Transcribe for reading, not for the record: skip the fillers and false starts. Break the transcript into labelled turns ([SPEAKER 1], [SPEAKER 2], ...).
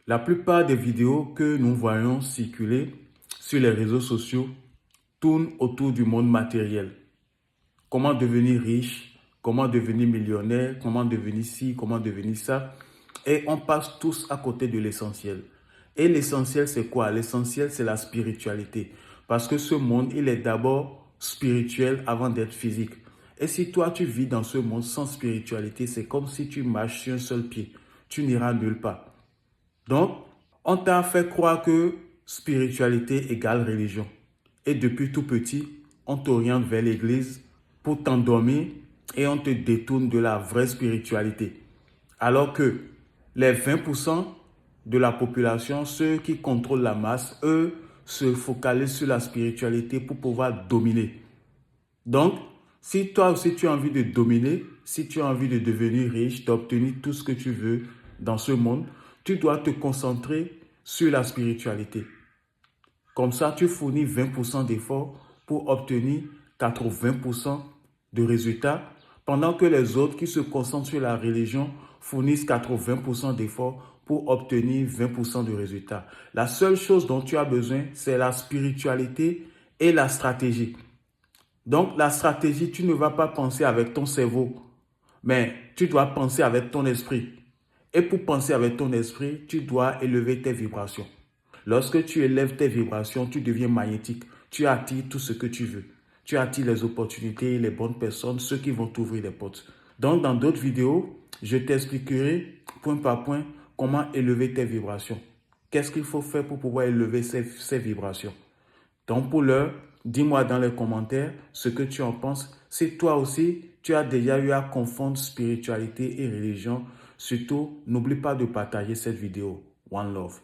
[SPEAKER 1] La plupart des vidéos que nous voyons circuler sur les réseaux sociaux tournent autour du monde matériel. Comment devenir riche, comment devenir millionnaire, comment devenir ci, comment devenir ça. Et on passe tous à côté de l'essentiel. Et l'essentiel, c'est quoi? L'essentiel, c'est la spiritualité. Parce que ce monde, il est d'abord spirituel avant d'être physique. Et si toi, tu vis dans ce monde sans spiritualité, c'est comme si tu marches sur un seul pied. Tu n'iras nulle part. Donc, on t'a fait croire que spiritualité égale religion. Et depuis tout petit, on t'oriente vers l'église pour t'endormir et on te détourne de la vraie spiritualité. Alors que les 20% de la population, ceux qui contrôlent la masse, eux, se focalisent sur la spiritualité pour pouvoir dominer. Donc, si toi aussi tu as envie de dominer, si tu as envie de devenir riche, d'obtenir tout ce que tu veux dans ce monde, tu dois te concentrer sur la spiritualité. Comme ça, tu fournis 20% d'efforts pour obtenir 80% de résultats, pendant que les autres qui se concentrent sur la religion fournissent 80% d'efforts pour obtenir 20% de résultats. La seule chose dont tu as besoin, c'est la spiritualité et la stratégie. Donc, la stratégie, tu ne vas pas penser avec ton cerveau, mais tu dois penser avec ton esprit. Et pour penser avec ton esprit, tu dois élever tes vibrations. Lorsque tu élèves tes vibrations, tu deviens magnétique. Tu attires tout ce que tu veux. Tu attires les opportunités, les bonnes personnes, ceux qui vont t'ouvrir les portes. Donc, dans d'autres vidéos, je t'expliquerai point par point comment élever tes vibrations. Qu'est-ce qu'il faut faire pour pouvoir élever ces vibrations? Donc, pour l'heure, dis-moi dans les commentaires ce que tu en penses. Si toi aussi, tu as déjà eu à confondre spiritualité et religion, surtout, n'oublie pas de partager cette vidéo. One love.